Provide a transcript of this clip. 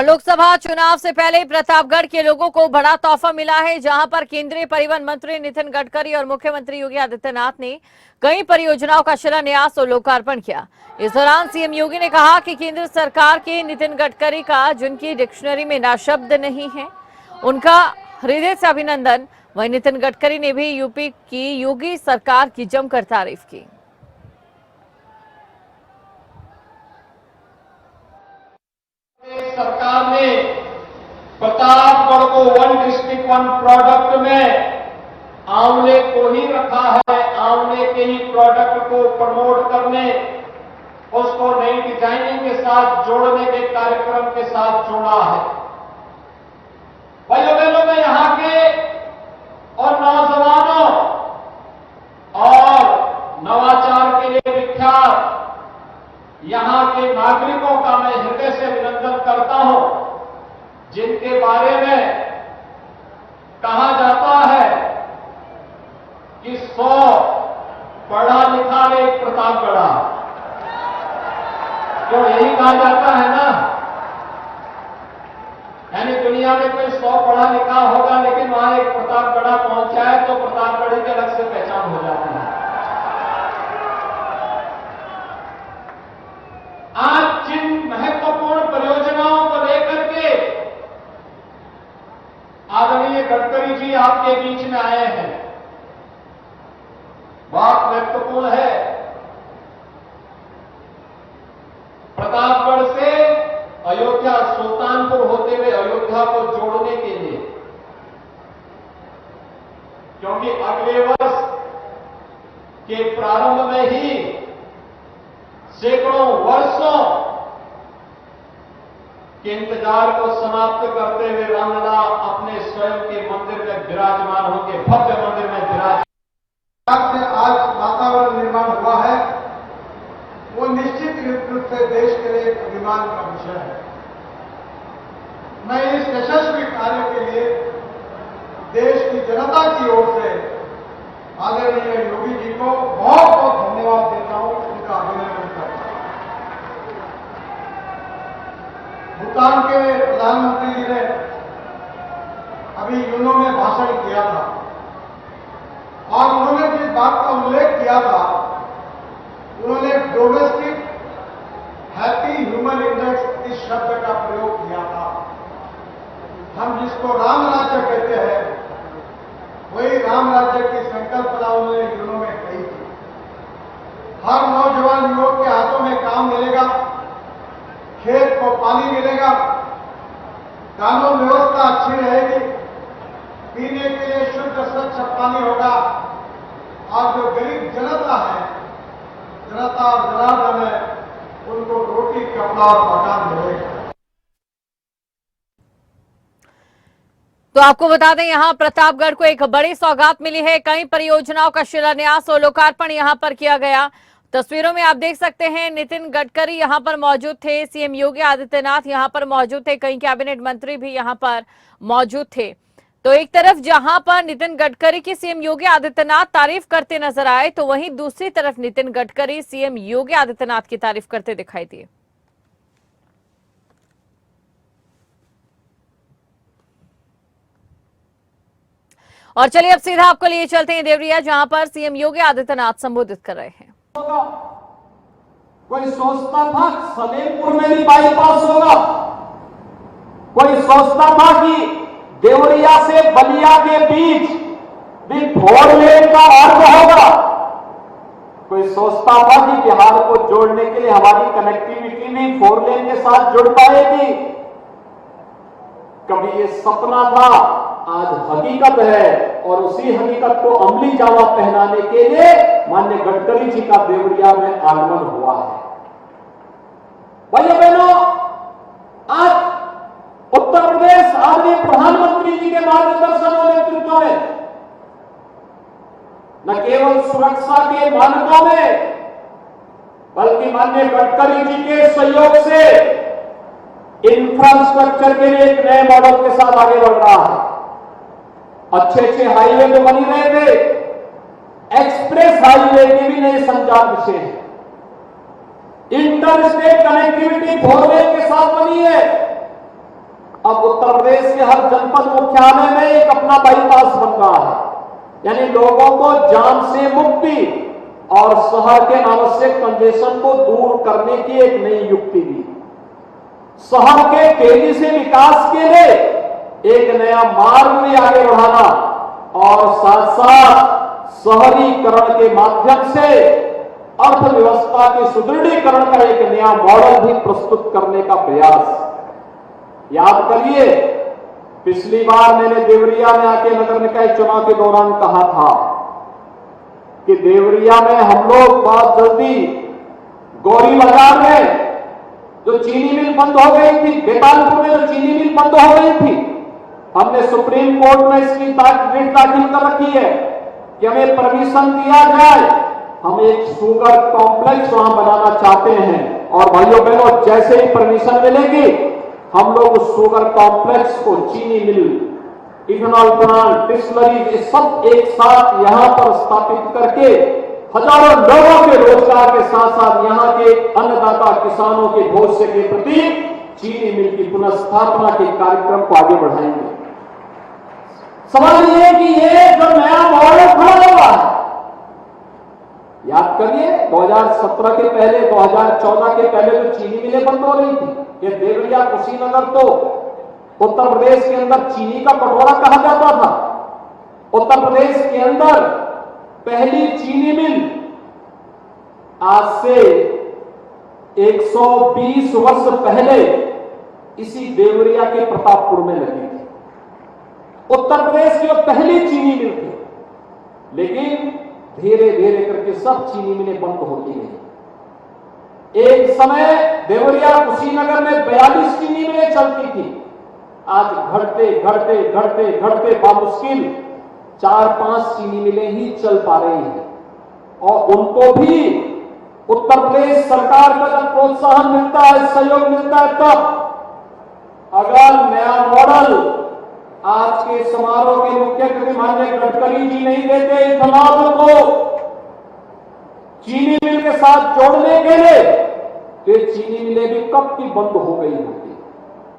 लोकसभा चुनाव से पहले प्रतापगढ़ के लोगों को बड़ा तोहफा मिला है, जहां पर केंद्रीय परिवहन मंत्री नितिन गडकरी और मुख्यमंत्री योगी आदित्यनाथ ने कई परियोजनाओं का शिलान्यास और लोकार्पण किया। इस दौरान सीएम योगी ने कहा कि केंद्र सरकार के नितिन गडकरी का जिनकी डिक्शनरी में ना शब्द नहीं है, उनका हृदय से अभिनंदन। वहीं नितिन गडकरी ने भी यूपी की योगी सरकार की जमकर तारीफ की। सरकार ने प्रतापगढ़ को वन डिस्ट्रिक्ट वन प्रोडक्ट में आंवले को ही रखा है। आंवले के ही प्रोडक्ट को प्रमोट करने, उसको नई डिजाइनिंग के साथ जोड़ने के कार्यक्रम के साथ जोड़ा है। भाइयों बहनों, मैं यहां के और नौजवानों और नवाचार के लिए विख्यात यहां के नागरिकों का मैं हृदय से अभिनंदन करता हूं, जिनके बारे में कहा जाता है कि 100 पढ़ा लिखा एक प्रतापगढ़ा। क्यों यही कहा जाता है ना? यानी दुनिया में कोई 100 पढ़ा लिखा होगा, लेकिन वहां एक प्रतापगढ़ा पहुंचा है तो प्रतापगढ़ी की अलग से पहचान हो जाती है। आज जिन महत्वपूर्ण परियोजनाओं को लेकर के आदरणीय गडकरी जी आपके बीच में आए हैं, बहुत महत्वपूर्ण है। प्रतापगढ़ से अयोध्या, सुल्तानपुर होते हुए अयोध्या को जोड़ने के लिए, क्योंकि अगले वर्ष के प्रारंभ में ही सैकड़ों वर्षों के इंतजार को समाप्त करते हुए रामलला अपने स्वयं के मंदिर में विराजमान होंगे, भव्य मंदिर में विराजमान। आज वातावरण निर्माण हुआ है, वो निश्चित रूप से देश के लिए एक अभिमान का विषय है। मैं इस यशस्वी कार्य के लिए देश की जनता की ओर से आदरणीय योगी जी को बहुत बहुत धन्यवाद देता हूं, उनका अभिनंदन करता हूं। भूटान के प्रधानमंत्री जी ने अभी यूनो में भाषण किया था और उन्होंने जिस बात का उल्लेख किया था, उन्होंने डोमेस्टिक हैप्पी ह्यूमन इंडेक्स इस शब्द का प्रयोग किया था। हम जिसको राम राज्य कहते हैं, वही राम राज्य की संकल्पना उन्होंने यूनो में कही थी। हर नौजवान युवक के हाथों में काम मिलेगा, खेत को पानी मिलेगा, कानून व्यवस्था अच्छी रहेगी, पीने के लिए शुद्ध स्वच्छ पानी होगा और जो गरीब जनता है, जनता और जनार्दन है, उनको रोटी, कपड़ा और मकान मिलेगा। तो आपको बता दें, यहां प्रतापगढ़ को एक बड़ी सौगात मिली है। कई परियोजनाओं का शिलान्यास और लोकार्पण यहां पर किया गया। तस्वीरों में आप देख सकते हैं, नितिन गडकरी यहां पर मौजूद थे, सीएम योगी आदित्यनाथ यहां पर मौजूद थे, कई कैबिनेट मंत्री भी यहां पर मौजूद थे। तो एक तरफ जहां पर नितिन गडकरी की सीएम योगी आदित्यनाथ तारीफ करते नजर आए, तो वहीं दूसरी तरफ नितिन गडकरी सीएम योगी आदित्यनाथ की तारीफ करते दिखाई दिए। और चलिए अब सीधा आपको लिए चलते हैं देवरिया, जहां पर सीएम योगी आदित्यनाथ संबोधित कर रहे हैं। कोई सोचता था सलेमपुर में भी बाईपास होगा, कोई सोचता था कि देवरिया से बलिया के बीच भी 4 लेन का मार्ग होगा, कोई सोचता था कि बिहार को जोड़ने के लिए हमारी कनेक्टिविटी भी 4 लेन के साथ जुड़ पाएगी। कभी ये सपना था, आज हकीकत है, और उसी हकीकत को अमली जामा पहनाने के लिए माननीय गडकरी जी का देवरिया में आगमन हुआ है। भाइयों बहनों, आज उत्तर प्रदेश आदरणीय प्रधानमंत्री जी के मार्गदर्शन और नेतृत्व में न केवल सुरक्षा के मानकों में, बल्कि माननीय गडकरी जी के सहयोग से इंफ्रास्ट्रक्चर के लिए एक नए मॉडल के साथ आगे बढ़ रहा है। अच्छे अच्छे हाईवे तो बन रहे थे, एक्सप्रेस हाईवे के भी नए संचार विषय हैं। इंटर स्टेट कनेक्टिविटी 4 लेन के साथ बनी है। अब उत्तर प्रदेश के हर जनपद मुख्यालय में एक अपना बाईपास बन रहा है, यानी लोगों को जाम से मुक्ति और शहर के अनावश्यक कंजेशन को दूर करने की एक नई युक्ति भी। शहर के तेजी से विकास के लिए एक नया मार्ग भी आगे बढ़ाना और साथ साथ शहरीकरण के माध्यम से अर्थव्यवस्था के सुदृढ़ीकरण का एक नया मॉडल भी प्रस्तुत करने का प्रयास। याद करिए, पिछली बार मैंने देवरिया में आके नगर निकाय चुनाव के दौरान कहा था कि देवरिया में हम लोग बहुत जल्दी गौरी बाजार में जो चीनी मिल बंद हो गई थी, बेतालपुर में जो चीनी मिल बंद हो गई थी, हमने सुप्रीम कोर्ट में इसकी रिट दाखिल कर रखी है कि हमें परमिशन दिया जाए, हम एक शुगर कॉम्प्लेक्स वहां बनाना चाहते हैं। और भाइयों बहनों, जैसे ही परमिशन मिलेगी हम लोग उस शुगर कॉम्प्लेक्स को, चीनी मिल, इथेनॉल प्लांट, डिस्टिलरी, सब एक साथ यहां पर स्थापित करके हजारों लोगों के रोजगार के साथ साथ यहां के अन्नदाता किसानों के भविष्य के प्रति चीनी मिल की पुनर्स्थापना के कार्यक्रम को आगे बढ़ाएंगे। सवाल यह है कि ये जो नया मॉडल खड़ा हुआ है, याद करिए 2017 के पहले, 2014 के पहले तो चीनी मिलें बंद हो रही थी। ये देवरिया, कुशीनगर तो उत्तर प्रदेश के अंदर चीनी का कटोरा कहा जाता था। उत्तर प्रदेश के अंदर पहली चीनी मिल आज से 120 वर्ष पहले इसी देवरिया के प्रतापपुर में लगी थी। उत्तर प्रदेश की वो पहली चीनी मिल थी, लेकिन धीरे धीरे करके सब चीनी मिलें बंद होती गई। एक समय देवरिया, कुशीनगर में 42 चीनी मिलें चलती थी। आज घटते घटते घटते घटते बामुश्किल 4-5 चीनी मिलें ही चल पा रही हैं। और उनको भी उत्तर प्रदेश सरकार का जब प्रोत्साहन मिलता है, सहयोग मिलता है, तब अगर नया मॉडल आज के समारोह के मुख्य अतिथि माननीय गडकरी जी नहीं देते इथेनॉल को चीनी मिल के साथ जोड़ने के लिए, तो चीनी मिलें भी कब की बंद हो गई होती।